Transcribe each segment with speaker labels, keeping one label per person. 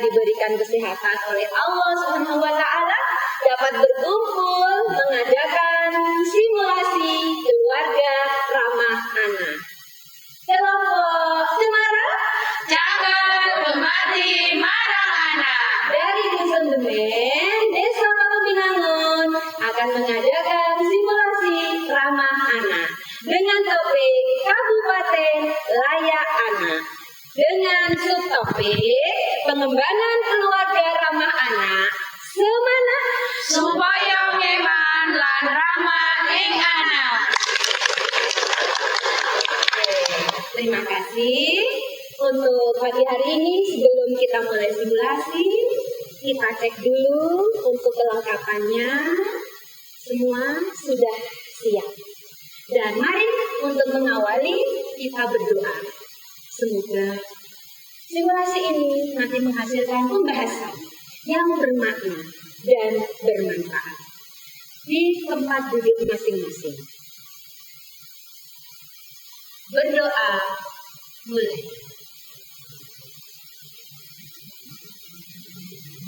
Speaker 1: diberikan kesehatan oleh Allah Subhanahu wa taala dapat berkumpul mengadakan simulasi keluarga ramah anak. Kelompok Semarang,
Speaker 2: Jangan gemati marang anak.
Speaker 1: dari Dusun Demen, Desa Patubinangun akan mengadakan simulasi ramah anak dengan topik Kabupaten Layak Anak. Dengan subtopik pengembangan keluarga ramah anak semana
Speaker 2: Supaya ngeman lan ramah ing anak.
Speaker 1: Terima kasih untuk pagi hari ini. Sebelum kita mulai simulasi, kita cek dulu untuk kelengkapannya. Semua sudah siap. Dan mari untuk mengawali kita berdoa. Semoga simulasi ini nanti menghasilkan pembahasan yang bermakna dan bermanfaat di tempat duduk masing-masing. Berdoa mulai.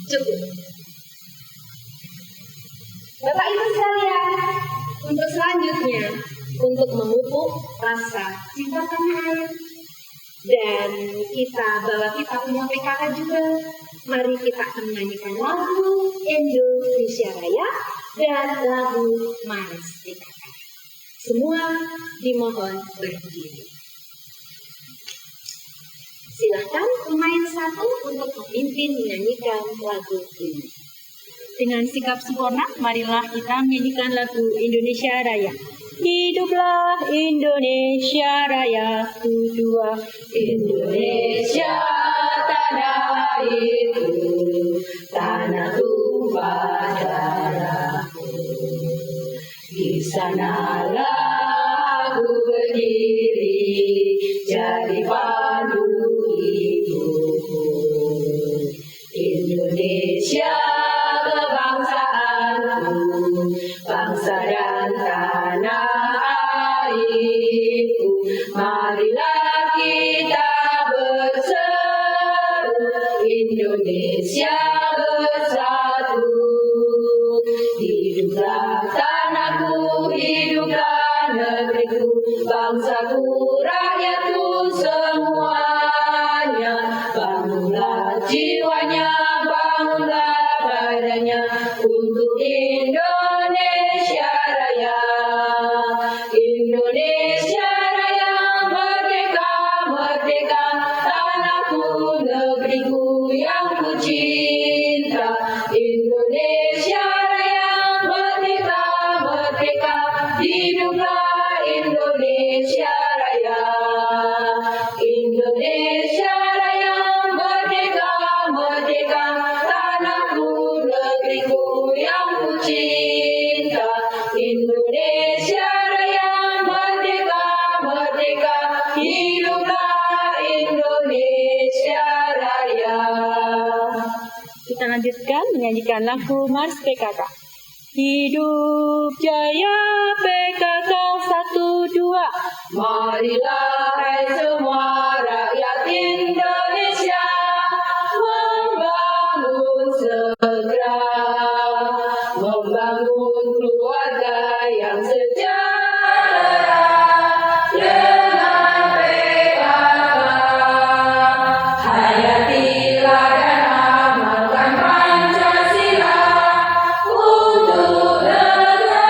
Speaker 1: Cukup. Bapak Ibu sekalian, untuk selanjutnya, untuk memupuk rasa cinta tanah air, dan kita punya PKK juga, mari kita akan menyanyikan lagu Indonesia Raya dan lagu Mars PKK. Semua dimohon berdiri. Silakan pemain satu untuk memimpin menyanyikan lagu ini.
Speaker 3: Dengan sikap sempurna, marilah kita menyanyikan lagu Indonesia Raya. Hiduplah Indonesia Raya, tujuan
Speaker 2: Indonesia tanah airku, tanah tumpah darahku. Di sanalah aku berdiri, jadi pandu hidupku. Indonesia kebangsaanku, bangsa dan tanah airku. Marilah kita berseru, Indonesia bersatu. Hiduplah tanahku, hiduplah negeriku, bangsaku, rakyatku semuanya. Bangunlah jiwanya, bangunlah badannya untuk Indonesia Raya. Indonesia Raya, merdeka, merdeka, tanahku, negeriku yang ku cinta. Indonesia Raya, merdeka, merdeka, hiduplah Indonesia Raya. Indonesia Raya, merdeka, merdeka, tanahku, negeriku yang ku cinta. Indonesia Raya, merdeka, merdeka, hiduplah Indonesia Raya.
Speaker 3: Kita lanjutkan menyanyikan lagu Mars PKK. Hidup jaya PKK 1, 2.
Speaker 2: Marilah hai semua rakyat Indonesia membangun segera, membangun keluarga yang sejahtera dengan PKK. Hayatilah dan amalkan Pancasila untuk negara.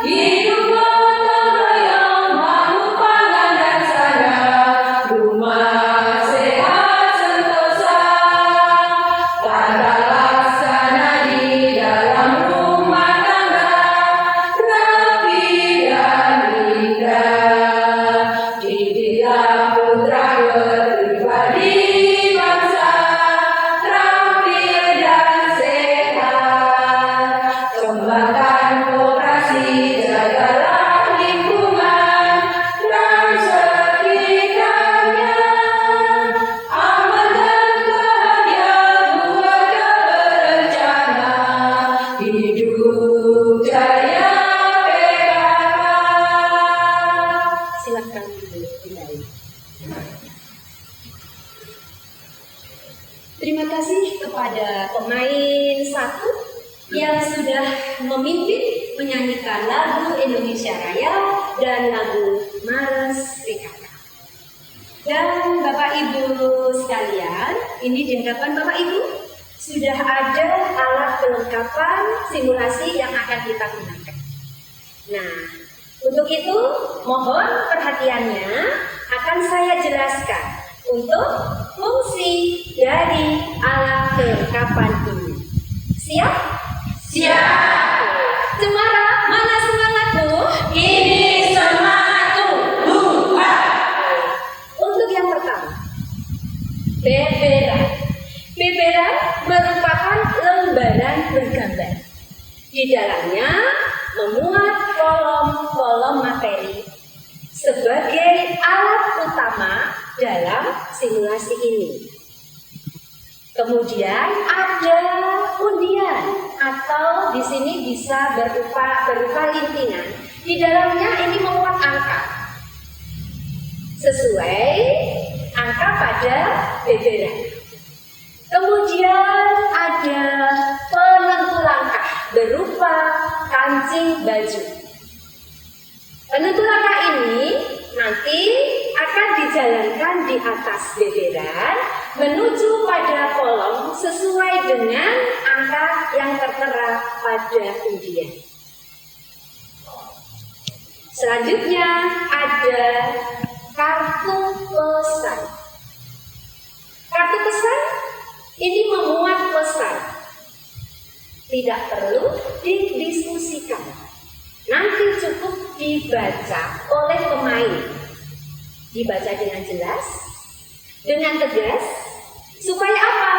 Speaker 2: Hiduplah tanah yang makmur, pangan dan sandang, rumah sehat sentosa, tata laksana di dalam rumah tangga, rapi dan indah. Didiklah putra berpribadi bangsa, terampil dan sehat. Kembangkan koperasi, jagalah lingkungan dan sekitarnya. Amankan kebahagiaan keluarga berencana. Hidup jaya PKK.
Speaker 1: Silakan duduk kembali. menyanyikan lagu Indonesia Raya dan lagu Mars PKK. Dan Bapak Ibu sekalian, ini di hadapan Bapak Ibu sudah ada alat kelengkapan simulasi yang akan kita gunakan. Nah, untuk itu mohon perhatiannya, akan saya jelaskan untuk fungsi dari alat kelengkapan ini. Siap?
Speaker 2: Siap.
Speaker 1: Cemara, mana semangatmu?
Speaker 2: Ini semangatku.
Speaker 1: Untuk yang pertama, beberan. Beberan merupakan lembaran bergambar. Di dalamnya memuat kolom-kolom materi sebagai alat utama dalam simulasi ini. Kemudian ada undian atau di sini bisa berupa lintingan. Di dalamnya ini memuat angka sesuai angka pada beberan. Kemudian ada penentu langkah berupa kancing baju. Penentu langkah ini nanti akan dijalankan di atas beberan menuju pada kolom sesuai dengan angka yang tertera pada undian. Selanjutnya ada kartu pesan. Kartu pesan ini memuat pesan. Tidak perlu didiskusikan. Nanti cukup dibaca oleh pemain. Dibaca dengan jelas, dengan tegas, supaya apa?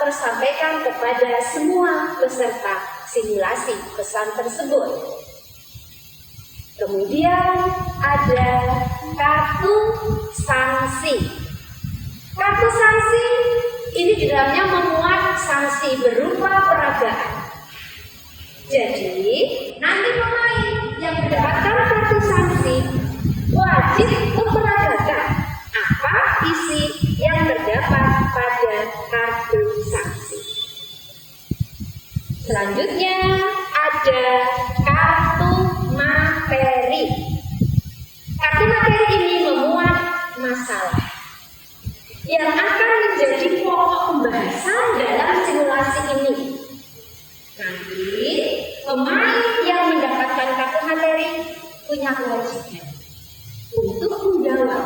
Speaker 1: Tersampaikan kepada semua peserta simulasi pesan tersebut. Kemudian ada kartu sanksi. Kartu sanksi ini di dalamnya memuat sanksi berupa peragaan. Jadi, nanti pemain yang mendapatkan kartu sanksi wajib memperagakan apa isi yang terdapat pada kartu sanksi. Selanjutnya ada kartu materi. Kartu materi ini memuat masalah yang akan menjadi pokok pembahasan dalam simulasi ini. Nanti pemain yang mendapatkan kartu materi punya kewajiban untuk menjawab,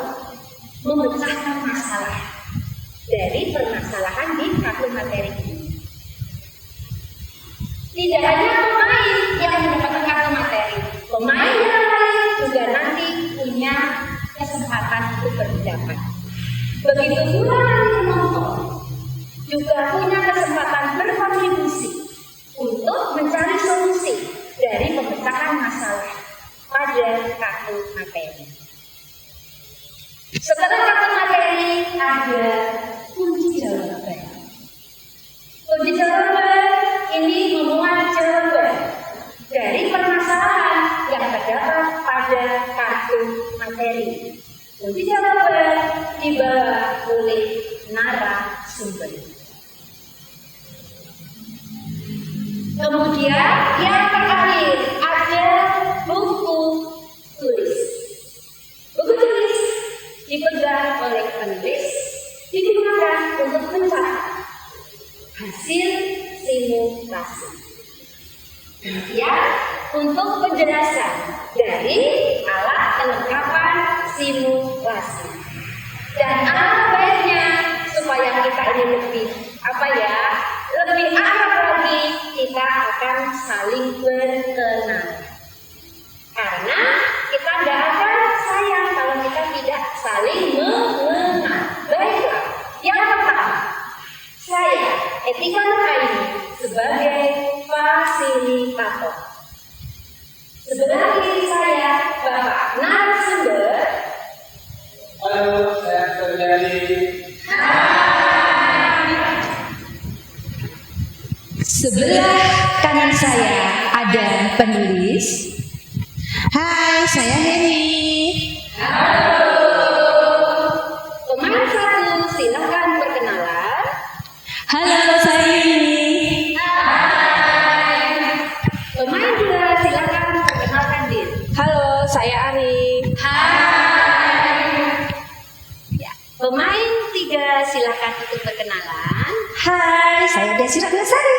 Speaker 1: memecahkan masalah dari permasalahan di kartu materi ini. Tidak hanya pemain yang mendapatkan kartu materi, pemain yang lain juga nanti punya kesempatan untuk berpendapat. Begitu pula nanti penonton juga punya kesempatan berkontribusi untuk mencari solusi dari pemecahan masalah pada kartu materi. Setelah kartu materi ada kunci jawaban. Kunci jawaban ini memuat jawaban dari permasalahan yang terdapat pada kartu materi. Kunci jawaban dibawa oleh narasumber. Kemudian yang terakhir ada buku tulis. Buku tulis dipegang oleh penulis, digunakan untuk mencatat hasil simulasi. Kemudian untuk penjelasan dari alat kelengkapan simulasi. Dan alangkah baiknya supaya kita ini lebih lebih akrab lagi, kita akan saling berkenalan. Karena kita tidak akan sayang kalau kita tidak saling mengenal. Baiklah, yang pertama, saya Etika Nurhaini sebagai fasilitator. Sebelah kiri saya Bapak narasumber.
Speaker 4: Halo, saya Terjadi.
Speaker 2: Sebelah kanan saya ada penulis. Hai, saya Heni.
Speaker 1: Pemain satu, silakan perkenalan.
Speaker 2: Halo, saya Heni.
Speaker 1: Pemain dua, silakan silakan untuk perkenalan.
Speaker 2: Hai, saya Desi Ratnasari.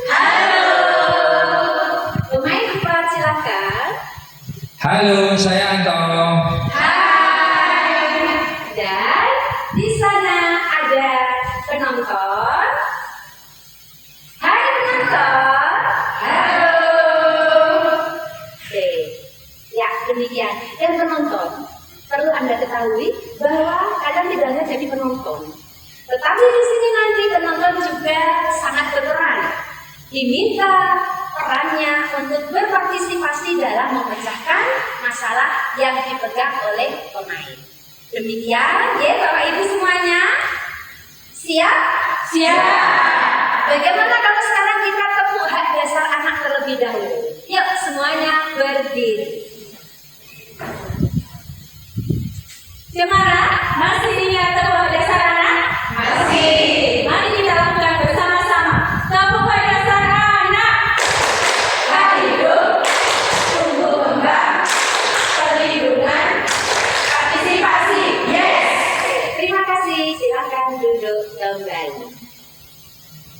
Speaker 1: Halo. Pemain 4 silakan.
Speaker 4: Halo, saya Anton.
Speaker 1: Hai. Dan di sana ada penonton. Hai penonton. Halo. Oke. Ya, demikian. Dan penonton, perlu Anda ketahui bahwa kalian tidak hanya jadi penonton, tetapi di sini nanti penonton juga sangat berperan. Diminta perannya untuk berpartisipasi dalam memecahkan masalah yang dipegang oleh pemain. Demikian ya Bapak Ibu semuanya. Siap? Siap. Bagaimana kalau sekarang kita tepuk hak dasar anak terlebih dahulu? Yuk semuanya berdiri. Cemara, masih ingat tepuk hak dasar anak? Masih. Mari kita lakukan bersama-sama. Tepuk hak dasar anak. Hak hidup, tumbuh kembang, perlindungan, partisipasi. Yes. Terima kasih. Silakan duduk kembali.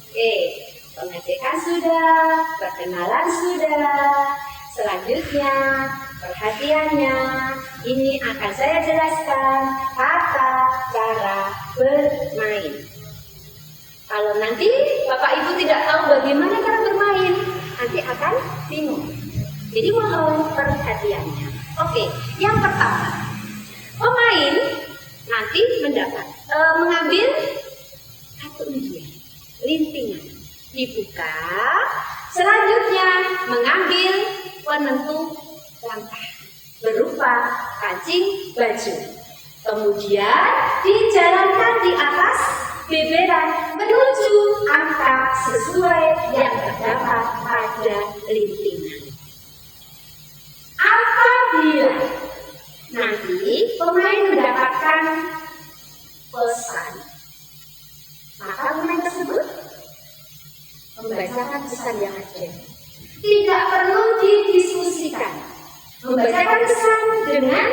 Speaker 1: Oke, pengecekan sudah, perkenalan sudah. Selanjutnya, perhatiannya, ini akan saya jelaskan tata cara bermain. Kalau nanti Bapak Ibu tidak tahu bagaimana cara bermain, nanti akan bingung. Jadi mohon perhatiannya. Oke, yang pertama, pemain nanti mengambil kartu undian, lintingan, dibuka. Selanjutnya mengambil penentu langkah berupa kancing baju. Kemudian dijalankan di atas beberan menuju angka sesuai yang terdapat pada lintingan. Apabila nanti pemain mendapatkan pesan, maka pemain tersebut membacakan pesan yang ada. Tidak perlu didiskusikan. Membacakan pesan dengan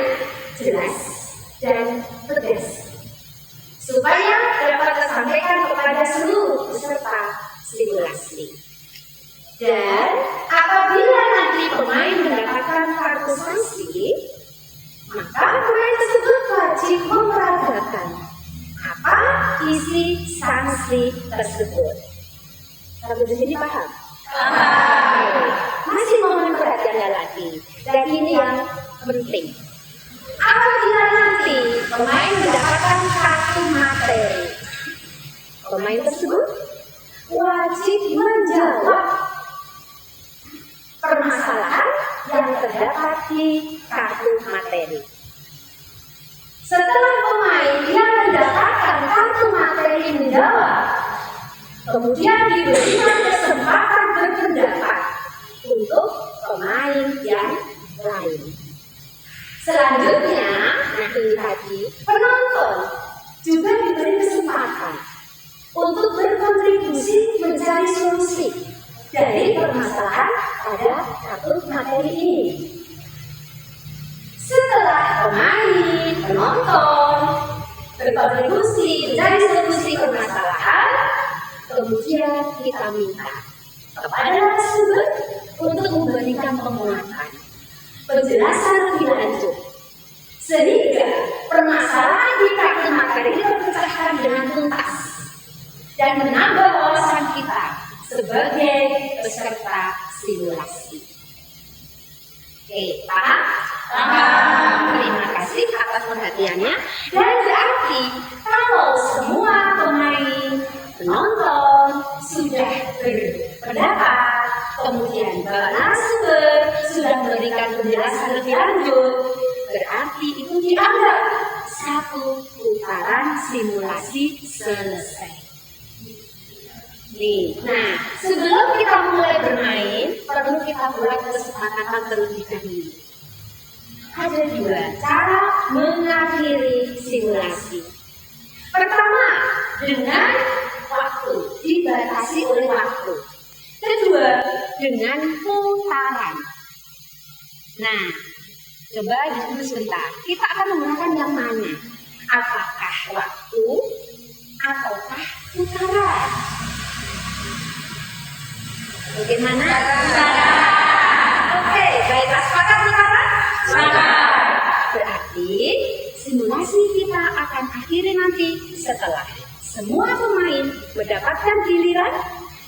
Speaker 1: jelas dan tegas, supaya dapat tersampaikan kepada seluruh peserta simulasi. Dan apabila nanti pemain mendapatkan kartu sanksi, maka pemain tersebut wajib memperagakan apa isi sanksi tersebut. Sampai di sini paham? Masih mohon perhatiannya lagi. Dan ini yang penting. Apabila nanti pemain mendapatkan kartu materi, pemain tersebut wajib menjawab permasalahan yang terdapat di kartu materi. Setelah pemain yang mendapatkan kartu materi menjawab, kemudian diberikan kesempatan berpendapat untuk pemain yang lain. Selanjutnya, penonton juga diberi kesempatan untuk berkontribusi mencari solusi dari permasalahan pada kartu materi ini. Setelah pemain, penonton berkontribusi mencari solusi permasalahan, kemudian kita minta kepada narasumber untuk memberikan penguatan, penjelasan lebih lanjut, sehingga permasalahan di kartu materi ini terpecahkan dengan tuntas dan menambah wawasan kita sebagai peserta simulasi. Oke, paham? Paham. Terima kasih atas perhatiannya. Dan berarti kalau semua pemain, penonton sudah berpendapat, kemudian narasumber sudah memberikan penjelasan lebih lanjut, berarti itu dianggap satu putaran simulasi selesai. Nah, sebelum kita mulai bermain, perlu kita buat kesepakatan terlebih dahulu. Ada 2 cara mengakhiri simulasi. Pertama, dengan waktu, dibatasi oleh waktu. Kedua, dengan putaran. Nah, coba ditunggu sebentar. Kita akan menggunakan yang mana? Apakah waktu ataukah utara? Bagaimana? Utara. Oke, baiklah, sepakat utara? Sepakat. Berarti simulasi kita akan akhiri nanti setelah semua pemain mendapatkan giliran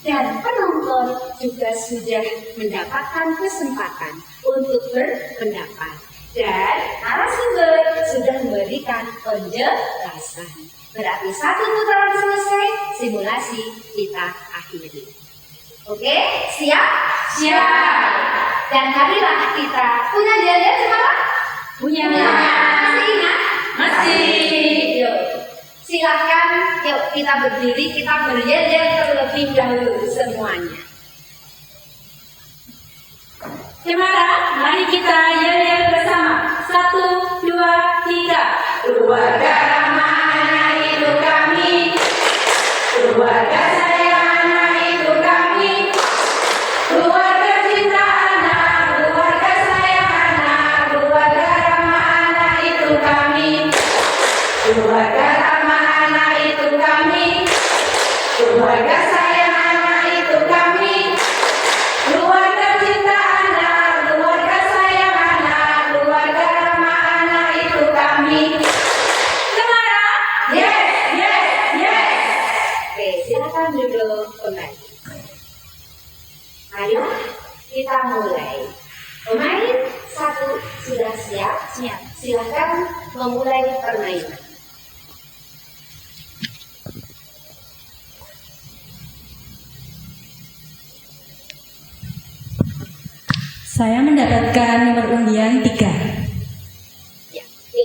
Speaker 1: dan penonton juga sudah mendapatkan kesempatan untuk berpendapat. Dan narasumber sudah memberikan penjelasan. Berarti satu putaran selesai, simulasi kita akhiri. Oke, siap? Siap. Dan marilah kita punya yel-yel semalam? Punya. Masih ingat? Masih. Yuk, silakan. Yuk kita berdiri, kita beryel-yel terlebih dahulu semuanya.
Speaker 3: Cemara, mari kita yel-yel bersama. 1, 2, 3.
Speaker 1: Keluarga ramah anak itu kami. Keluarga sayang anak itu kami. Keluarga cinta anak, keluarga sayang anak, keluarga ramah anak itu kami. Keluarga ramah anak itu kami. Keluarga sayang anak itu kami. Keluarga cinta anak, keluarga sayang anak, keluarga ramah anak itu kami. Cemara? Yes, yes, yes. Oke, silakan duduk kembali. Ayo kita mulai. Pemain 1 sudah siap? Siap. Silakan memulai permainan.
Speaker 2: Saya mendapatkan nomor undian 3.
Speaker 1: Ya, oke.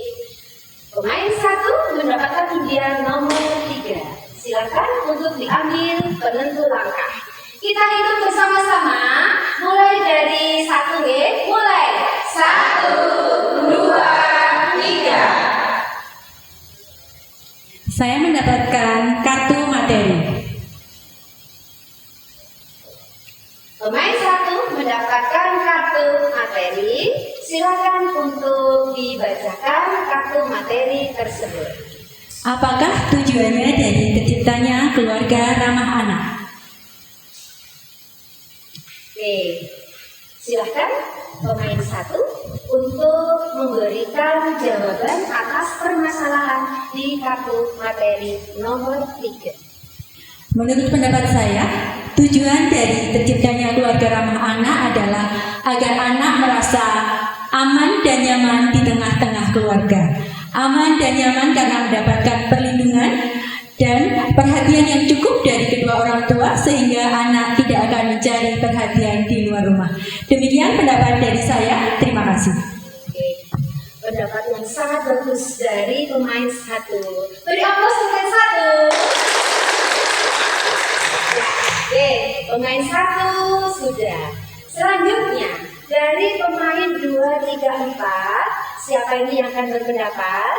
Speaker 1: Pemain 1 mendapatkan undian nomor 3. Silakan untuk diambil penentu langkah. Kita hitung bersama-sama, mulai dari 1 ya. Mulai. 1, 2, 3.
Speaker 2: Saya mendapatkan kartu materi.
Speaker 1: Pemain 1 mendapatkan kartu materi. Silakan untuk dibacakan kartu materi tersebut.
Speaker 2: Apakah tujuannya dari terciptanya keluarga ramah anak?
Speaker 1: Oke, silakan pemain 1 untuk memberikan jawaban atas permasalahan di kartu materi nomor 3.
Speaker 2: Menurut pendapat saya, tujuan dari terciptanya keluarga ramah anak adalah agar anak merasa aman dan nyaman di tengah-tengah keluarga. Aman dan nyaman karena mendapatkan perlindungan dan perhatian yang cukup dari kedua orang tua sehingga anak tidak akan mencari perhatian di luar rumah. Demikian pendapat dari saya. Terima kasih.
Speaker 1: Oke, pendapat yang sangat bagus dari pemain 1. Beri aplaus pemain 1. Oke, pemain 1 sudah. Selanjutnya dari pemain 2, 3, 4. Siapa ini yang akan berpendapat?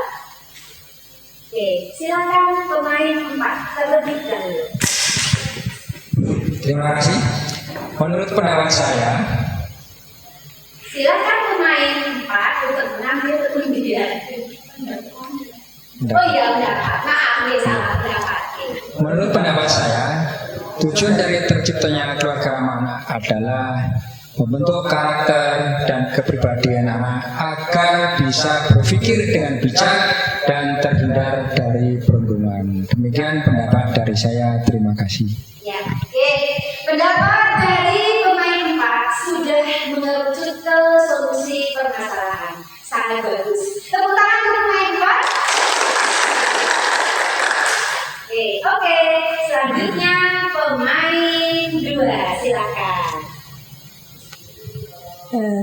Speaker 1: Oke, silakan pemain 4 terlebih dahulu.
Speaker 4: Terima kasih. Menurut pendapat saya,
Speaker 1: Silakan pemain 4 untuk mengambil undian. Oh iya, mendapat. Maaf nih, salah pendapat.
Speaker 4: menurut pendapat saya, tujuan dari terciptanya keluarga ramah anak adalah membentuk karakter dan kepribadian anak agar bisa berpikir dengan bijak dan terhindar dari perundungan. Demikian pendapat dari saya. Terima kasih.
Speaker 1: Ya, oke. Pendapat dari pemain 4 sudah mengerucut ke solusi permasalahan. Sangat bagus. Tepuk tangan untuk pemain 4. Oke. Selanjutnya pemain 2, silakan.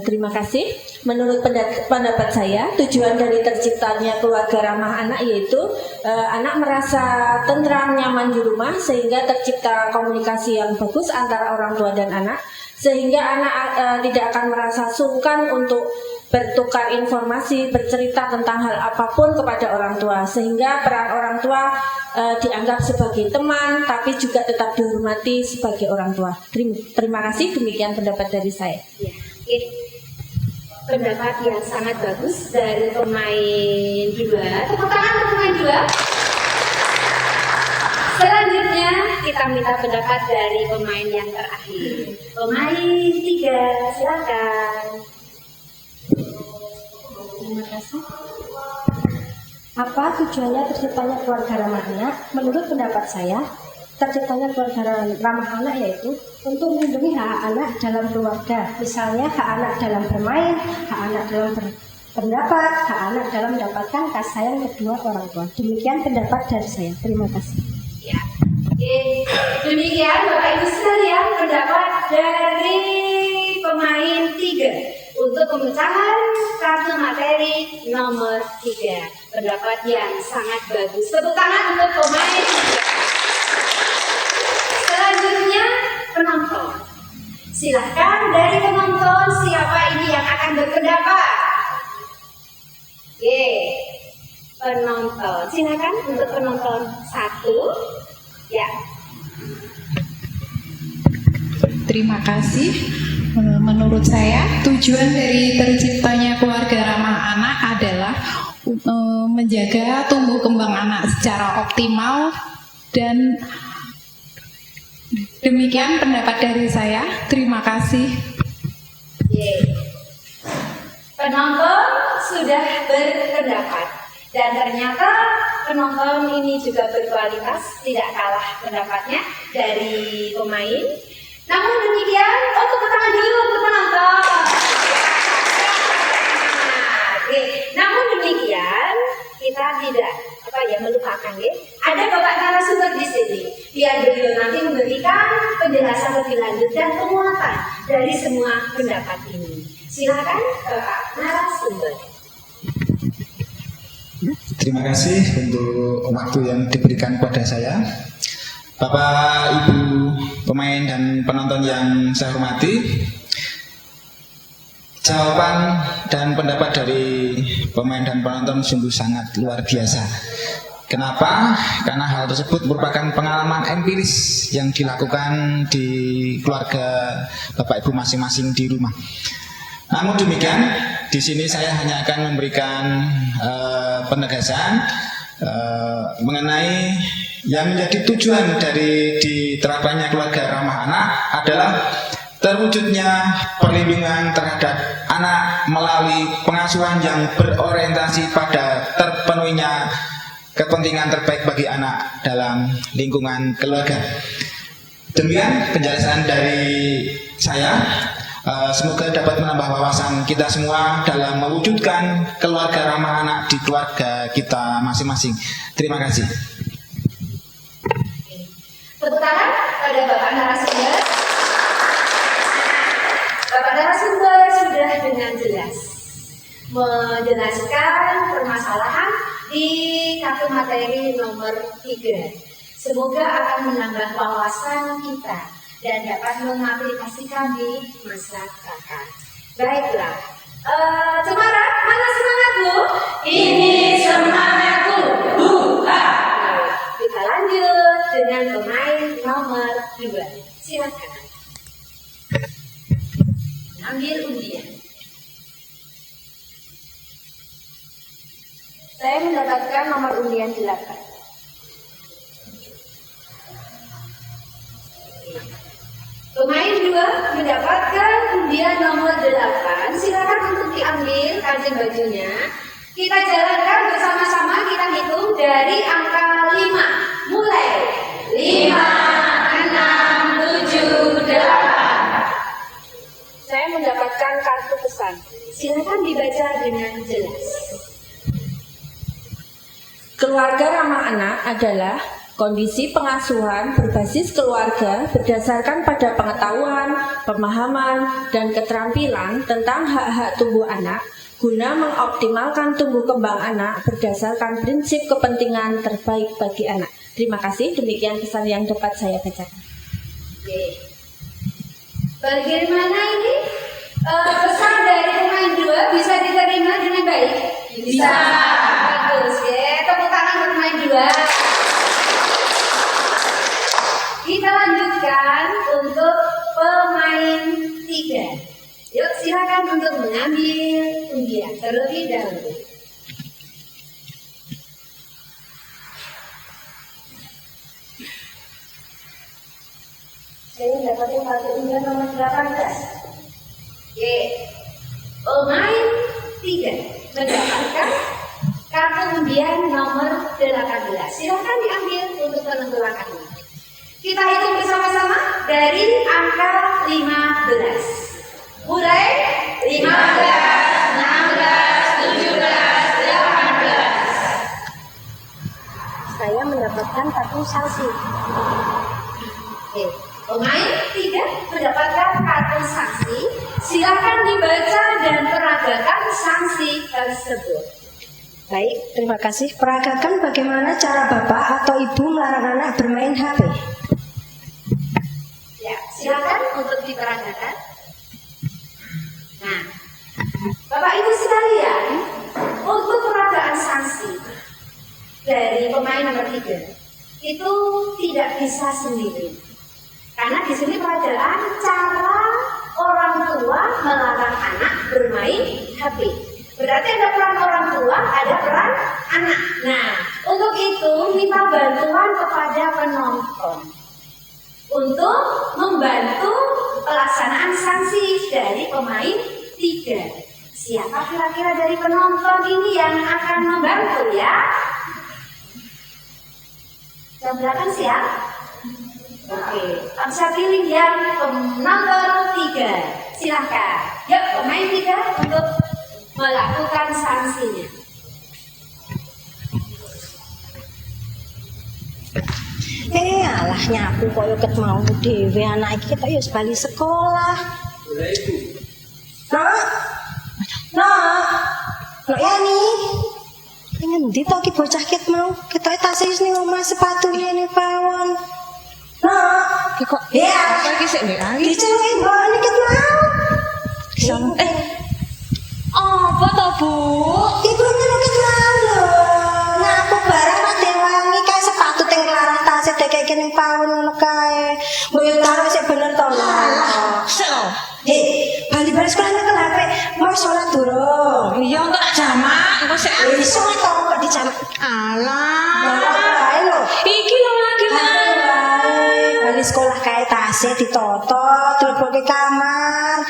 Speaker 5: Terima kasih. Menurut pendapat saya, tujuan dari terciptanya keluarga ramah anak yaitu anak merasa tentram, nyaman di rumah sehingga tercipta komunikasi yang bagus antara orang tua dan anak, sehingga anak tidak akan merasa sungkan untuk bertukar informasi, bercerita tentang hal apapun kepada orang tua, sehingga peran orang tua dianggap sebagai teman, tapi juga tetap dihormati sebagai orang tua. Terima kasih. Demikian pendapat dari saya.
Speaker 1: Ya, oke. Pendapat yang sangat bagus dari pemain 2. Tepuk tangan untuk pemain 2. Selanjutnya kita minta pendapat dari pemain yang terakhir. Pemain 3, silakan.
Speaker 5: Terima kasih. Apa tujuannya terciptanya keluarga ramah anak? Menurut pendapat saya, terciptanya keluarga ramah anak yaitu untuk melindungi hak anak dalam keluarga. Misalnya hak anak dalam bermain, hak anak dalam berpendapat, hak anak dalam mendapatkan kasih sayang kedua orang tua. Demikian pendapat dari saya. Terima kasih.
Speaker 1: Ya. Oke. Demikian Bapak Ibu sekalian pendapat dari pemain 3 untuk pemecahan kartu materi nomor 3. Pendapat yang sangat bagus. Tepuk tangan untuk pemain 3. Selanjutnya penonton. Silahkan dari penonton siapa ini yang akan berpendapat? Oke. Penonton. Silakan untuk penonton 1. Ya.
Speaker 6: Terima kasih. Menurut saya, tujuan dari terciptanya keluarga ramah anak adalah menjaga tumbuh kembang anak secara optimal, dan demikian pendapat dari saya. Terima kasih.
Speaker 1: Yeay. Penonton sudah berpendapat, dan ternyata penonton ini juga berkualitas, tidak kalah pendapatnya dari pemain. Namun demikian, tepuk tangan dulu untuk penonton. Oke. Namun demikian, kita tidak melupakan ya. Ada Bapak narasumber di sini, biar beliau nanti memberikan penjelasan lebih lanjut dan penguatan dari semua pendapat ini. Silakan Bapak narasumber.
Speaker 7: Terima kasih untuk waktu yang diberikan kepada saya. Bapak, Ibu, pemain dan penonton yang saya hormati, jawaban dan pendapat dari pemain dan penonton sungguh sangat luar biasa. Kenapa? Karena hal tersebut merupakan pengalaman empiris yang dilakukan di keluarga Bapak Ibu masing-masing di rumah. Namun demikian, di sini saya hanya akan memberikan penegasan mengenai yang menjadi tujuan dari diterapkannya keluarga ramah anak adalah terwujudnya perlindungan terhadap anak melalui pengasuhan yang berorientasi pada terpenuhinya kepentingan terbaik bagi anak dalam lingkungan keluarga. Demikian penjelasan dari saya. Semoga dapat menambah wawasan kita semua dalam mewujudkan keluarga ramah anak di keluarga kita masing-masing. Terima kasih.
Speaker 1: Tepuk tangan pada Bapak narasumber. Bapak narasumber sudah dengan jelas menjelaskan permasalahan di kartu materi nomor 3. Semoga akan menambah wawasan kita dan dapat mengaplikasikan di masyarakat. Baiklah, Cemara, mana semangatmu?
Speaker 3: Ini semangatku. Buka.
Speaker 1: Kita lanjut dengan pemain nomor 2. Silakan. Ambil undian.
Speaker 5: Saya mendapatkan nomor undian 8.
Speaker 1: Pemain 2 mendapatkan undian nomor 8. Silakan untuk diambil kancing bajunya. Kita jalankan bersama-sama, kita hitung dari angka 5. Mulai. 5, 6, 7, 8.
Speaker 5: Saya mendapatkan kartu pesan.
Speaker 1: Silakan dibaca dengan jelas.
Speaker 5: Keluarga ramah anak adalah kondisi pengasuhan berbasis keluarga berdasarkan pada pengetahuan, pemahaman, dan keterampilan tentang hak-hak tumbuh anak guna mengoptimalkan tumbuh kembang anak berdasarkan prinsip kepentingan terbaik bagi anak. Terima kasih, demikian pesan yang dapat saya bacakan.
Speaker 1: Oke. Bagaimana ini pesan dari pemain 2 bisa diterima dengan baik? Bisa. Bagus ya. Tepuk tangan untuk pemain 2. Kita lanjutkan untuk pemain 3. Yuk silakan untuk mengambil undian terlebih dahulu.
Speaker 5: Saya mendapatkan kartu undian nomor 18.
Speaker 1: Oke. Pemain 3 mendapatkan kartu undian nomor 18. Silakan diambil untuk penentuannya. Kita hitung bersama-sama dari angka 15. Mulai 15, 16, 17, 18.
Speaker 5: Saya mendapatkan kartu sanksi.
Speaker 1: Oke. Pemain 3 mendapatkan kartu sanksi. Silakan dibaca dan peragakan sanksi tersebut.
Speaker 5: Baik, terima kasih. Peragakan bagaimana cara bapak atau ibu melarang anak bermain HP.
Speaker 1: Ya, silakan untuk diperagakan. Nah, Bapak Ibu sekalian, untuk peragaan sanksi dari pemain nomor 3 itu tidak bisa sendiri. Karena di sini peragaan cara orang tua melarang anak bermain HP. Berarti ada peran orang tua, ada peran anak. Nah, untuk itu minta bantuan kepada penonton untuk membantu pelaksanaan sanksi dari pemain 3. Siapa kira-kira dari penonton ini yang akan membantu ya? Jam berapa siap? Oke, bisa pilih yang penonton 3. Silahkan. Yuk, pemain 3 untuk melakukan sanksinya.
Speaker 5: Alahnya aku koyo ket mau dhewe anak iki ketok ya bali sekolah. Nak ya nih. Pengen ndi to ki bocah ket mau? Ketoke tas wis ning omah sepatune ning pawon. Nak, kok ya iki sik ndek ali. Diceluki mbok ket mau. Sono apa to, Bu? Iku nyelukit mau lho. Ngaku barang ra dewangi kae sepatu teng larang tas dekek ning pawon ngono kae. Mbok yo taruh sik bener to lho. Bali-bali sekolah nek HP mau sholat durung. Iya enggak jamak, engko sik sholat to kok dijamak. Alah. Iki lho lagi bali sekolah kae tase ditoto, dilebokke kamar.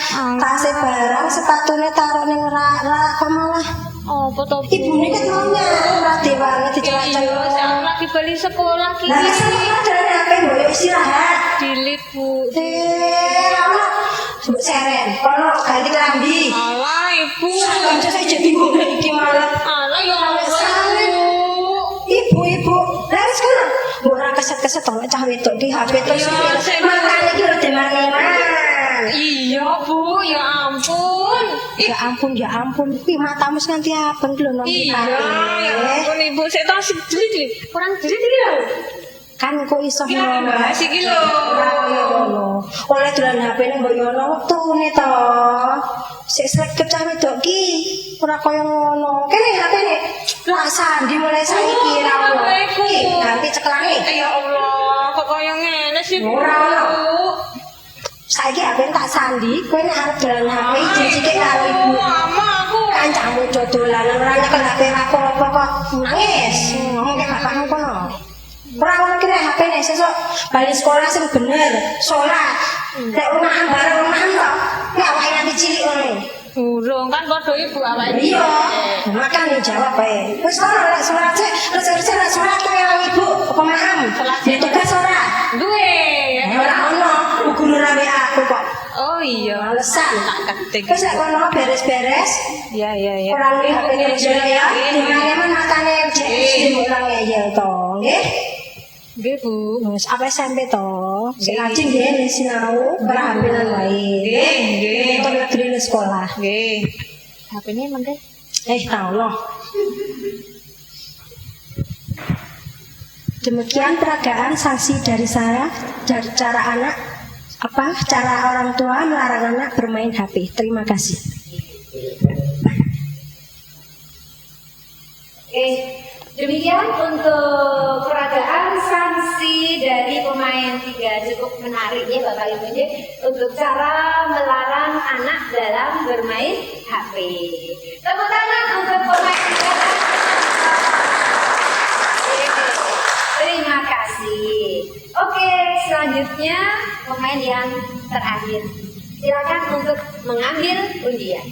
Speaker 5: Tase barang sepatune taruh ning rak kok malah apa to? Ibune ket maunya ora dewangi dicelak-celuk. Iya, lagi bali sekolah ki. Lah sekolah jalan HP mbok yo istirahat. Dilit, Bu. Mbok seren, kono ganti klambi. Alah, Ibu. Kanca saya jadi bingung iki malah. Alah ya Ibu. Lah wis kono. Mbok ora keset-keset to cah wedok di HP terus. Makane iki lho demangan. Iya, Bu, ya ampun. Ya ampun. Kuwi matamu nganti abang lho nang iki. Iya, ya ampun Ibu, sik to jeli. Kurang jeli lho. Kan kok iso ngono. Iki lho. Oleh dolan HP ning mbok yo ono wektune to. Sik sregep cah wedok ki. Ora kaya ngono. Kene HP-ne. Lah sandi mulai saiki ra ono. Iki ganti ceklange. Ya Allah, kok kaya ngene sih, Bu. Saiki HP tak sandi, kowe nek arep dolan HP jijike karo ibu. Mamaku. Kancamu dodolan ora nyekel HP aku apa kok nangis. Ngomong ke bapakmu kono. Ora ngono ki nek HP-ne sesuk bali sekolah sing bener, salat. Nek omahan bareng omahan kok. Nek awake nanti cilik ngono. Urung kan padha ibu awake. Iya. Makan jawab bae. Wis ora lek surat sik, resik-resik lek surat kaya ibu apa paham. Tugas ora? Duwe. Ora ono. Guru rawe aku kok. Oh iya, alasan tak ketik. Wis lek kono beres-beres. Iya. Ora ngerti HP ya. Dimane men matane jek mulang ya to, nggih? Nggih, Bu. Wis apa SMP to? Sing lajeng nggih sinau berhampiran wae. Nggih. Untuk negeri sekolah. Nggih. HP-ne mengke. Tahu loh. Demikian peragaan sanksi dari saya dari cara orang tua melarang anak bermain HP. Terima kasih.
Speaker 1: Demikian untuk peragaan sanksi dari pemain 3. Cukup menarik ya Bapak Ibu untuk cara melarang anak dalam bermain HP. Tepuk tangan untuk pemain 3. Terima kasih. Oke, selanjutnya pemain yang terakhir. Silakan untuk mengambil undian.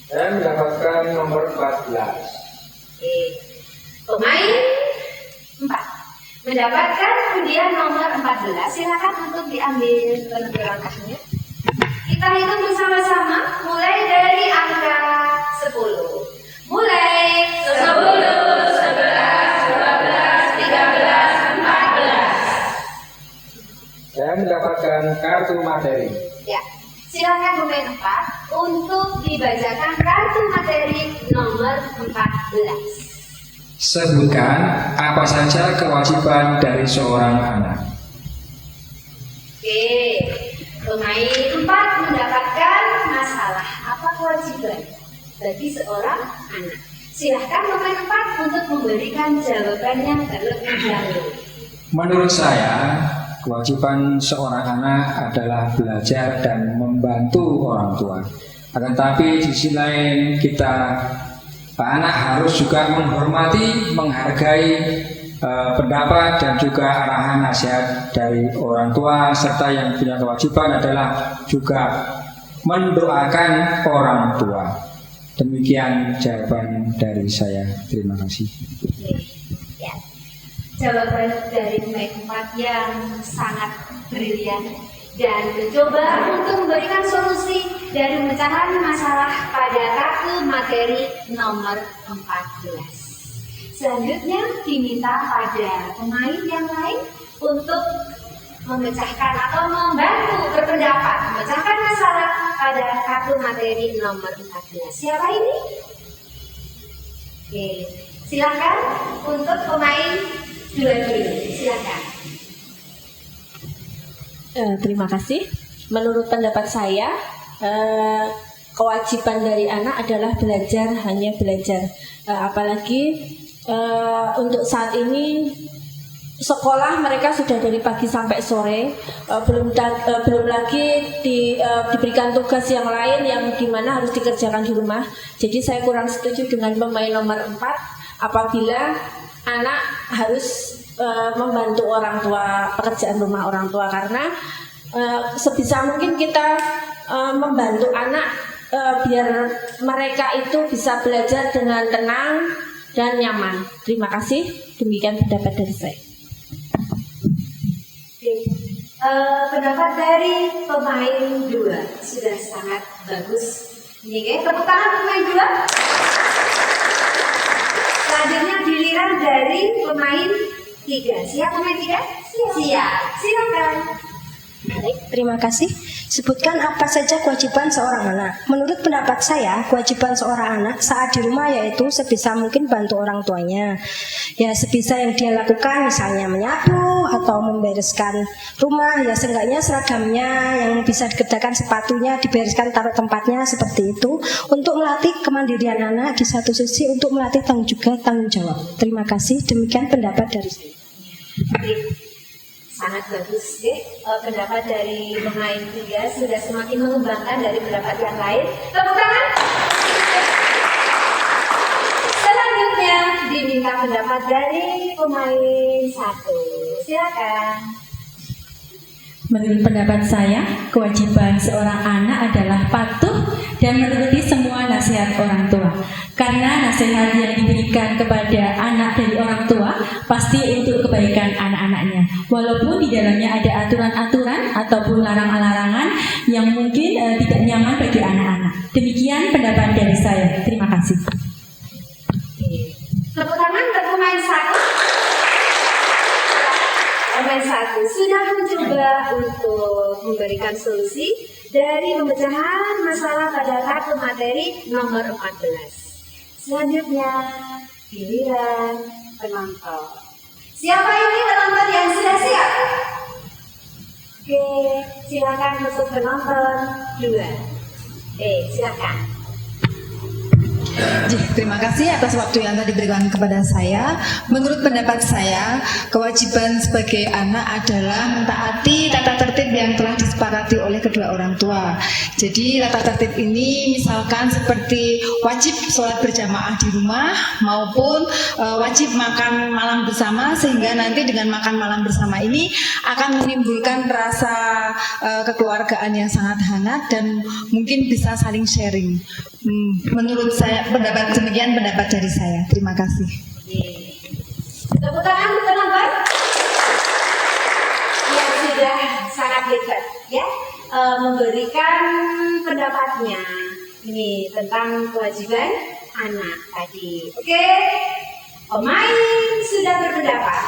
Speaker 4: Saya mendapatkan nomor 14.
Speaker 1: Oke. Pemain 4 mendapatkan undian nomor 14. Silakan untuk diambil penentu langkahnya. Kita hitung bersama-sama mulai dari angka 10. Mulai
Speaker 3: 10, 11, 12, 13, 14.
Speaker 4: Saya mendapatkan kartu materi.
Speaker 1: Ya. Silakan pemain 4 untuk dibacakan kartu materi nomor 14.
Speaker 4: Sebutkan apa saja kewajiban dari seorang anak.
Speaker 1: Oke, pemain 4 mendapatkan masalah apa kewajiban bagi seorang anak. Silahkan pemain 4 untuk memberikan jawabannya terlebih dahulu.
Speaker 4: Menurut saya, kewajiban seorang anak adalah belajar dan membantu orang tua. Akan tapi di sisi lain anak harus juga menghormati, menghargai pendapat dan juga arahan nasihat dari orang tua, serta yang punya kewajiban adalah juga mendoakan orang tua. Demikian jawaban dari saya. Terima kasih.
Speaker 1: Ya. Jawaban dari pemain 4 yang sangat brilian dan mencoba untuk memberikan solusi dari pemecahan masalah pada kartu materi nomor 14. Selanjutnya diminta pada pemain yang lain untuk memecahkan atau membantu berpendapat memecahkan masalah pada kartu materi nomor 14. Siapa ini? Oke, silakan untuk pemain 2 dulu. Silakan.
Speaker 5: Terima kasih. Menurut pendapat saya, kewajiban dari anak adalah belajar, hanya belajar. Apalagi untuk saat ini sekolah mereka sudah dari pagi sampai sore, belum lagi diberikan tugas yang lain yang dimana harus dikerjakan di rumah. Jadi saya kurang setuju dengan pemain nomor 4 apabila anak harus membantu orang tua, pekerjaan rumah orang tua, karena sebisa mungkin kita membantu anak biar mereka itu bisa belajar dengan tenang dan nyaman. Terima kasih. Demikian pendapat dari saya.
Speaker 1: Oke. Pendapat dari pemain 2 sudah sangat bagus. Ini tepuk tangan pemain 2. Selanjutnya giliran dari pemain 3. Siap pemain 3? Siap. Silakan.
Speaker 8: Baik, terima kasih. Sebutkan apa saja kewajiban seorang anak. Menurut pendapat saya, kewajiban seorang anak saat di rumah yaitu sebisa mungkin bantu orang tuanya. Ya, sebisa yang dia lakukan, misalnya menyapu atau membereskan rumah, ya seenggaknya seragamnya yang bisa dikerjakan, sepatunya dibereskan, taruh tempatnya, seperti itu. Untuk melatih kemandirian anak di satu sisi, untuk melatih tanggung jawab. Terima kasih. Demikian pendapat dari saya.
Speaker 1: Sangat bagus deh. Pendapat dari pemain 3 sudah semakin mengembangkan dari pendapat yang lain. Tepuk tangan. Selanjutnya diminta pendapat dari pemain 1. Silakan.
Speaker 2: Menurut pendapat saya, kewajiban seorang anak adalah patuh dan menuruti semua nasihat orang tua. Karena nasihat yang diberikan kepada anak dari orang tua pasti untuk kebaikan anak-anaknya. Walaupun di dalamnya ada aturan-aturan ataupun larangan-larangan yang mungkin tidak nyaman bagi anak-anak. Demikian pendapat dari saya. Terima kasih.
Speaker 1: Tepuk tangan untuk pemain 1. Pemain 1 sudah mencoba untuk memberikan solusi dari pemecahan masalah pada kartu materi nomor 14. Selanjutnya giliran penonton. Siapa ini penonton yang sudah siap? Oke, silakan untuk penonton 2. Silakan.
Speaker 9: Terima kasih atas waktu yang tadi diberikan kepada saya. Menurut pendapat saya, kewajiban sebagai anak adalah mentaati tata tertib yang telah disepakati oleh kedua orang tua. Jadi tata tertib ini misalkan seperti wajib sholat berjamaah di rumah maupun wajib makan malam bersama, sehingga nanti dengan makan malam bersama ini akan menimbulkan rasa kekeluargaan yang sangat hangat dan mungkin bisa saling sharing. Menurut saya demikian pendapat dari saya. Terima kasih.
Speaker 1: Tepuk tangan untuk penonton yang sudah sangat hebat ya, memberikan pendapatnya ini tentang kewajiban anak tadi. Oke, pemain sudah berpendapat,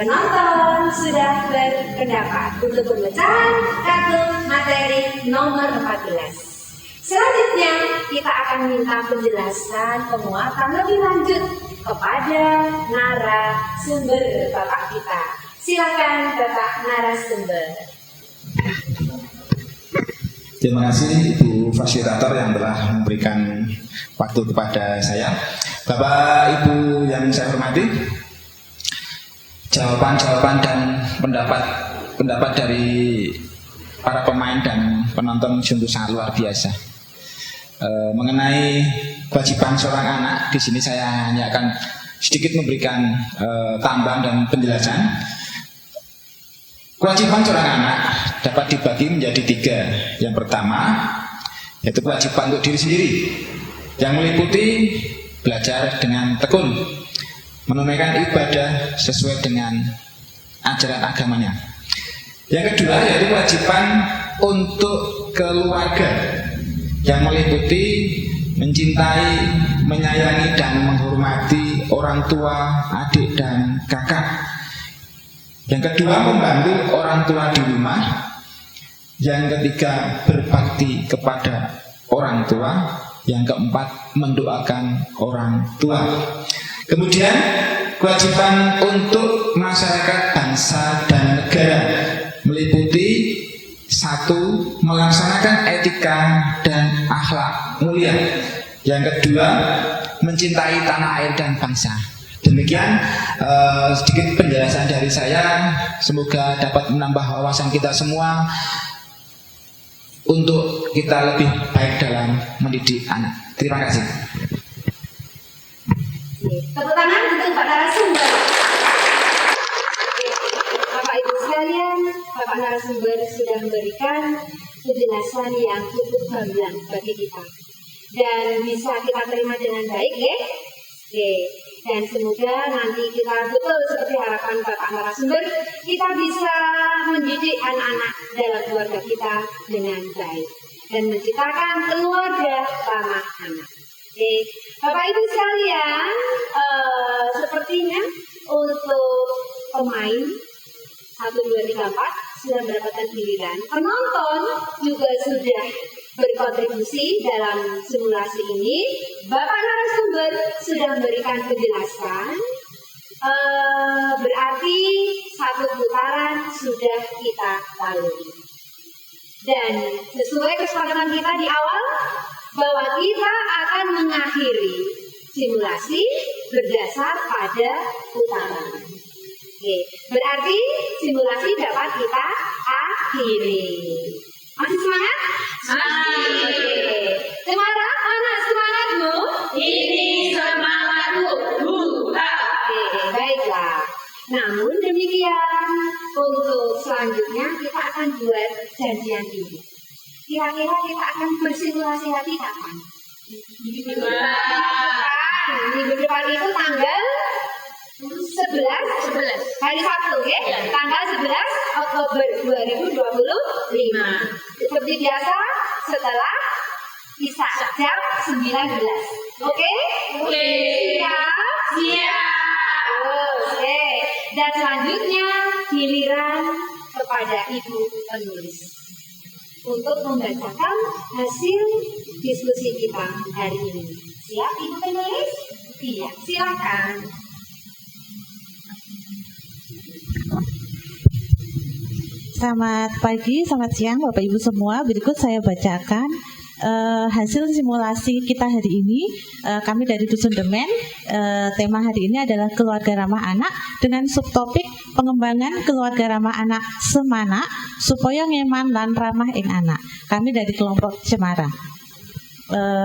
Speaker 1: penonton sudah berpendapat untuk pemecahan kartu materi nomor 14. Selanjutnya kita akan minta penjelasan penguatan lebih lanjut kepada narasumber Bapak kita. Silakan Bapak narasumber.
Speaker 7: Terima kasih Ibu Fasilitator yang telah memberikan waktu kepada saya. Bapak Ibu yang saya hormati, jawaban-jawaban dan pendapat dari para pemain dan penonton sungguh sangat luar biasa. Mengenai kewajiban seorang anak, di sini saya hanya akan sedikit memberikan tambahan dan penjelasan. Kewajiban seorang anak dapat dibagi menjadi 3. Yang pertama, yaitu kewajiban untuk diri sendiri, yang meliputi belajar dengan tekun, menunaikan ibadah sesuai dengan ajaran agamanya. Yang kedua, yaitu kewajiban untuk keluarga, yang meliputi mencintai, menyayangi, dan menghormati orang tua, adik, dan kakak. Yang kedua, membantu orang tua di rumah. Yang ketiga, berbakti kepada orang tua. Yang keempat, mendoakan orang tua. Kemudian, kewajiban untuk masyarakat, bangsa, dan negara meliputi 1. Melaksanakan etika dan akhlak mulia. Yang kedua, mencintai tanah air dan bangsa. Demikian sedikit penjelasan dari saya. Semoga dapat menambah wawasan kita semua untuk kita lebih baik dalam mendidik anak. Terima kasih.
Speaker 1: Tepuk tangan untuk Pak narasumber. Bapak Ibu sekalian, Bapak narasumber sudah memberikan penjelasan yang cukup gamblang bagi kita dan bisa kita terima dengan baik ya. Oke. Dan semoga nanti kita betul seperti harapan Bapak narasumber, kita bisa mendidik anak-anak dalam keluarga kita dengan baik dan menciptakan keluarga ramah anak. Oke, Bapak Ibu sekalian, sepertinya untuk pemain 1, 2, 3, 4 sudah mendapatkan giliran. Penonton juga sudah berkontribusi dalam simulasi ini. Bapak narasumber sudah memberikan penjelasan. Berarti 1 putaran sudah kita lalui. Dan sesuai kesepakatan kita di awal, bahwa kita akan mengakhiri simulasi berdasar pada putaran. Oke, berarti simulasi dapat kita akhiri. Masih semangat? Masih. Semangat, anak semangatmu?
Speaker 3: Ini semangatku.
Speaker 1: Oke, baiklah. Namun demikian, untuk selanjutnya kita akan buat janjian ini. Kira-kira kita akan bersimulasi lagi kapan? Minggu depan itu tanggal 11 hari Sabtu ya? Tanggal 11 Oktober 2025. Seperti biasa setelah Isya jam 19. Oke? Siap. Oke. Dan selanjutnya giliran kepada Ibu penulis untuk membacakan hasil diskusi kita hari ini. Siap Ibu penulis? Iya, silakan.
Speaker 10: Selamat pagi, selamat siang Bapak Ibu semua. Berikut saya bacakan hasil simulasi kita hari ini, kami dari Dusun Demen, tema hari ini adalah keluarga ramah anak dengan subtopik pengembangan keluarga ramah anak semana supaya nyaman lan ramah ing anak. Kami dari kelompok Cemara.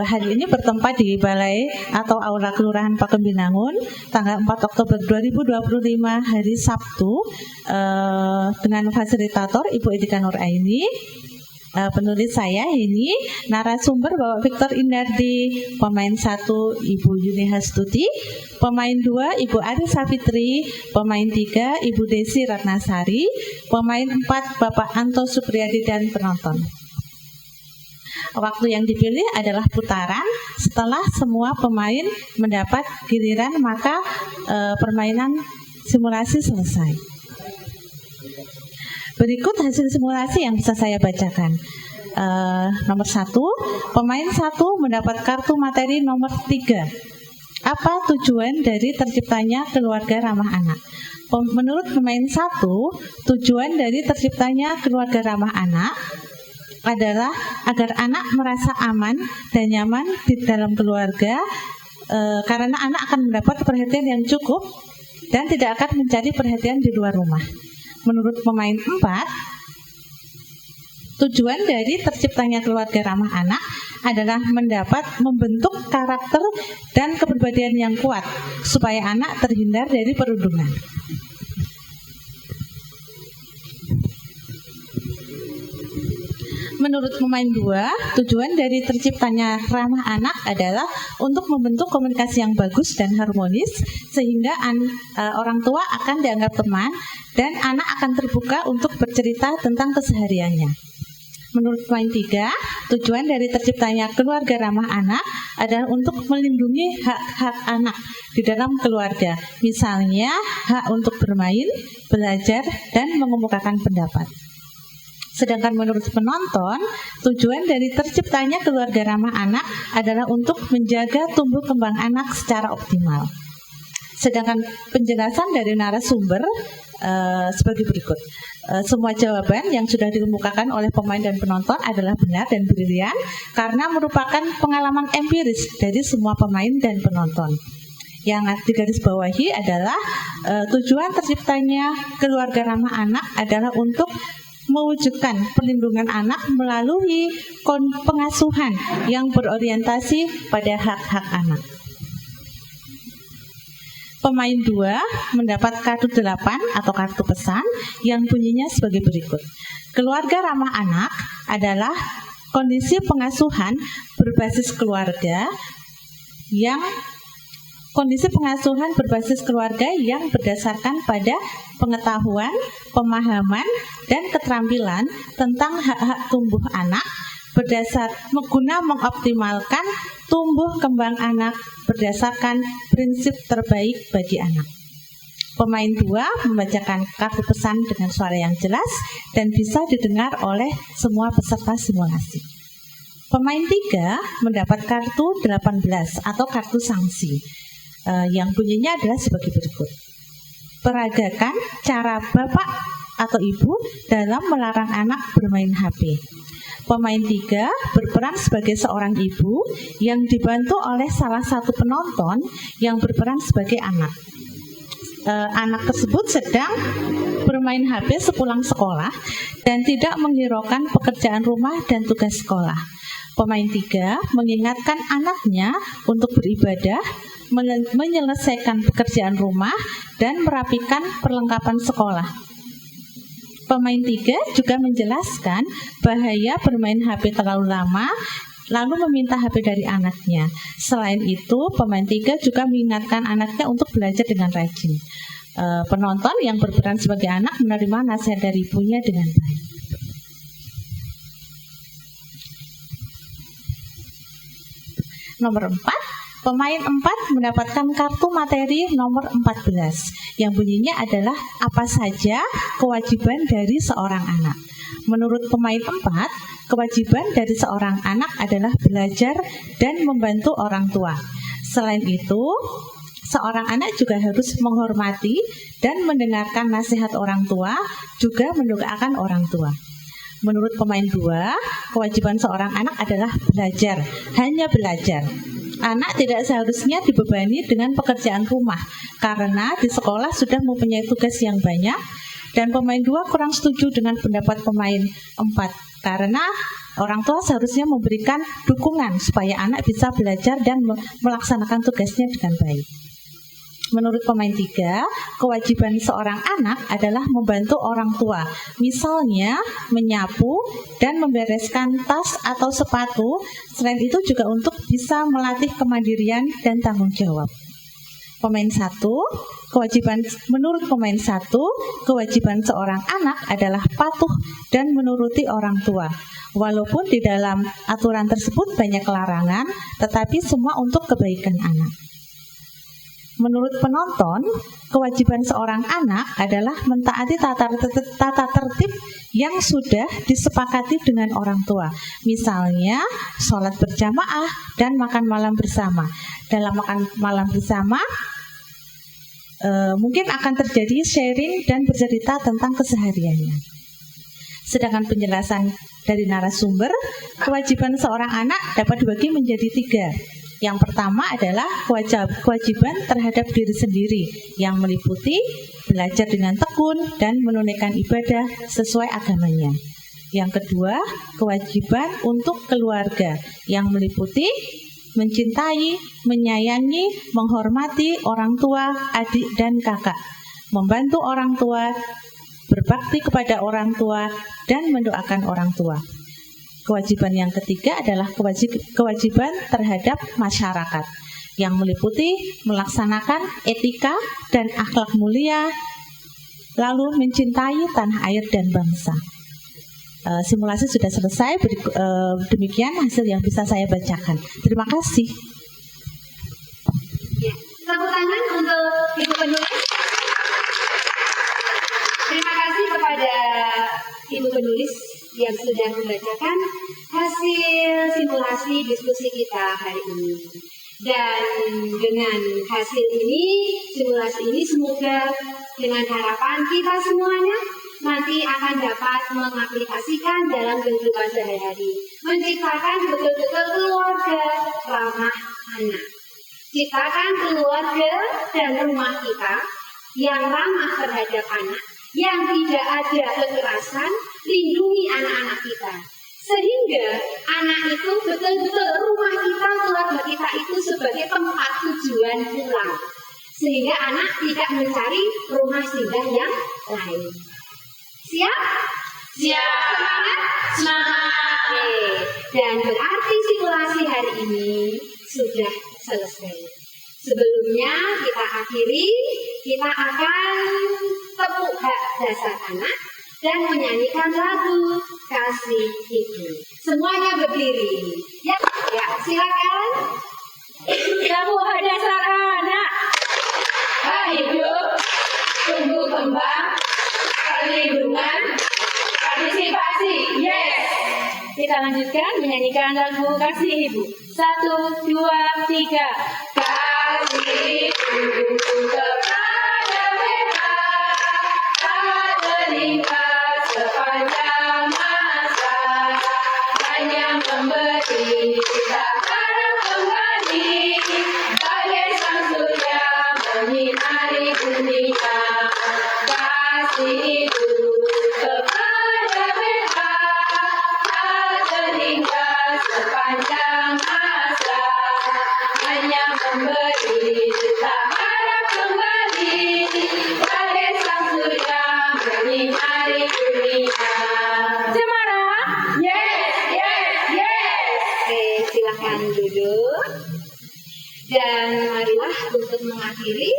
Speaker 10: Hari ini bertempat di Balai atau Aula Kelurahan Pakembinangun tanggal 4 Oktober 2025 hari Sabtu dengan fasilitator Ibu Edika Nuraini. Penulis saya ini narasumber Bapak Victor Indardi, pemain 1 Ibu Yuni Hastuti, pemain 2 Ibu Arisa Fitri, pemain 3 Ibu Desi Ratnasari, pemain 4 Bapak Anto Supriyadi dan penonton. Waktu yang dipilih adalah putaran. Setelah semua pemain mendapat giliran, maka permainan simulasi selesai. Berikut hasil simulasi yang bisa saya bacakan. Nomor 1, pemain 1 mendapat kartu materi nomor 3. Apa tujuan dari terciptanya keluarga ramah anak? Menurut pemain 1, tujuan dari terciptanya keluarga ramah anak adalah agar anak merasa aman dan nyaman di dalam keluarga, karena anak akan mendapat perhatian yang cukup dan tidak akan mencari perhatian di luar rumah. Menurut pemain 4, tujuan dari terciptanya keluarga ramah anak adalah membentuk karakter dan kepribadian yang kuat supaya anak terhindar dari perundungan. Menurut pemain 2, tujuan dari terciptanya ramah anak adalah untuk membentuk komunikasi yang bagus dan harmonis sehingga orang tua akan dianggap teman dan anak akan terbuka untuk bercerita tentang kesehariannya. Menurut pemain 3, tujuan dari terciptanya keluarga ramah anak adalah untuk melindungi hak-hak anak di dalam keluarga, misalnya hak untuk bermain, belajar, dan mengemukakan pendapat. Sedangkan menurut penonton, tujuan dari terciptanya keluarga ramah anak adalah untuk menjaga tumbuh kembang anak secara optimal. Sedangkan penjelasan dari narasumber sebagai berikut. Semua jawaban yang sudah dikemukakan oleh pemain dan penonton adalah benar dan brilian karena merupakan pengalaman empiris dari semua pemain dan penonton. Yang digarisbawahi adalah tujuan terciptanya keluarga ramah anak adalah untuk mewujudkan perlindungan anak melalui pengasuhan yang berorientasi pada hak-hak anak. Pemain 2 mendapat kartu 8 atau kartu pesan yang bunyinya sebagai berikut. Keluarga ramah anak adalah kondisi pengasuhan berbasis keluarga yang berdasarkan pada pengetahuan, pemahaman, dan keterampilan tentang hak-hak tumbuh anak guna mengoptimalkan tumbuh kembang anak berdasarkan prinsip terbaik bagi anak. Pemain 2 membacakan kartu pesan dengan suara yang jelas dan bisa didengar oleh semua peserta simulasi. Pemain 3 mendapat kartu 18 atau kartu sanksi. Yang bunyinya adalah sebagai berikut. Peragakan cara bapak atau ibu dalam melarang anak bermain HP. Pemain 3 berperan sebagai seorang ibu yang dibantu oleh salah satu penonton yang berperan sebagai anak. Anak tersebut sedang bermain HP sepulang sekolah dan tidak menghiraukan pekerjaan rumah dan tugas sekolah. Pemain 3 mengingatkan anaknya untuk beribadah, menyelesaikan pekerjaan rumah, dan merapikan perlengkapan sekolah. Pemain 3 juga menjelaskan bahaya bermain HP terlalu lama, lalu meminta HP dari anaknya. Selain itu, pemain 3 juga mengingatkan anaknya untuk belajar dengan rajin. Penonton yang berperan sebagai anak menerima nasihat dari ibunya dengan baik. Nomor 4, pemain 4 mendapatkan kartu materi nomor 14 yang bunyinya adalah apa saja kewajiban dari seorang anak. Menurut pemain 4, kewajiban dari seorang anak adalah belajar dan membantu orang tua. Selain itu, seorang anak juga harus menghormati dan mendengarkan nasihat orang tua, juga mendoakan orang tua. Menurut pemain 2, kewajiban seorang anak adalah belajar, hanya belajar. Anak tidak seharusnya dibebani dengan pekerjaan rumah karena di sekolah sudah mempunyai tugas yang banyak. Dan pemain 2 kurang setuju dengan pendapat pemain 4 karena orang tua seharusnya memberikan dukungan supaya anak bisa belajar dan melaksanakan tugasnya dengan baik. Menurut pemain 3, kewajiban seorang anak adalah membantu orang tua, misalnya menyapu dan membereskan tas atau sepatu. Selain itu juga untuk bisa melatih kemandirian dan tanggung jawab. Menurut pemain 1, kewajiban seorang anak adalah patuh dan menuruti orang tua. Walaupun di dalam aturan tersebut banyak larangan, tetapi semua untuk kebaikan anak. Menurut penonton, kewajiban seorang anak adalah mentaati tata tertib yang sudah disepakati dengan orang tua. Misalnya, sholat berjamaah dan makan malam bersama. Dalam makan malam bersama, mungkin akan terjadi sharing dan bercerita tentang kesehariannya. Sedangkan penjelasan dari narasumber, kewajiban seorang anak dapat dibagi menjadi 3. Yang pertama adalah kewajiban terhadap diri sendiri yang meliputi belajar dengan tekun dan menunaikan ibadah sesuai agamanya. Yang kedua, kewajiban untuk keluarga yang meliputi mencintai, menyayangi, menghormati orang tua, adik, dan kakak, membantu orang tua, berbakti kepada orang tua, dan mendoakan orang tua. Kewajiban yang ketiga adalah kewajiban terhadap masyarakat yang meliputi melaksanakan etika dan akhlak mulia, lalu mencintai tanah air dan bangsa. Simulasi sudah selesai, demikian hasil yang bisa saya bacakan. Terima kasih.
Speaker 1: Ya, tepuk tangan untuk Ibu penulis. Terima kasih kepada Ibu penulis yang sudah membacakan hasil simulasi diskusi kita hari ini. Dan dengan hasil ini, simulasi ini semoga dengan harapan kita semuanya nanti akan dapat mengaplikasikan dalam kehidupan sehari-hari. Menciptakan betul-betul keluarga ramah anak. Ciptakan keluarga dan rumah kita yang ramah terhadap anak, yang tidak ada kekerasan, lindungi anak-anak kita. Sehingga anak itu betul-betul rumah kita, keluarga kita itu sebagai tempat tujuan pulang. Sehingga anak tidak mencari rumah singgah yang lain. Siap?
Speaker 3: Siap.
Speaker 1: Semangat?
Speaker 3: Semangat.
Speaker 1: Oke. Dan berarti simulasi hari ini sudah selesai. Sebelumnya kita akhiri, kita akan tepuk hak dasar anak dan menyanyikan lagu Kasih Ibu. Semuanya berdiri. Ya, silakan.
Speaker 3: Tepuk hak dasar anak. Hak hidup, tumbuh kembang, perlindungan, partisipasi. Yes.
Speaker 1: Kita lanjutkan menyanyikan lagu Kasih Ibu. 1, 2, 3.
Speaker 3: Kasih ibu kepada mereka, tak terhingga sepanjang masa, hanya memberi tak harap kembali, bagai sang surya menyinari dunia. Kasih ibu kepada mereka, tak terhingga sepanjang masa, hanya memberi tak harap kembali, bagai sang surya menyinari dunia. Cemara? Yes, yes, yes.
Speaker 1: Oke, silakan duduk. Dan marilah untuk mengakhiri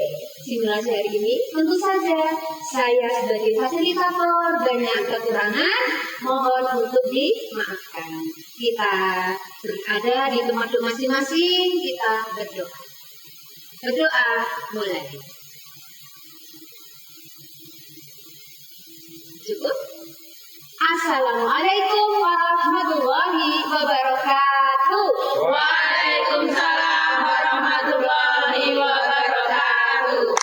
Speaker 1: simulasi hari ini, tentu saja saya sebagai fasilitator banyak kekurangan, mohon untuk dimaafkan. Kita berada di tempat duduk masing-masing, kita berdoa. Berdoa mulai. Cukup? Assalamualaikum warahmatullahi wabarakatuh.
Speaker 3: Waalaikumsalam warahmatullahi wabarakatuh.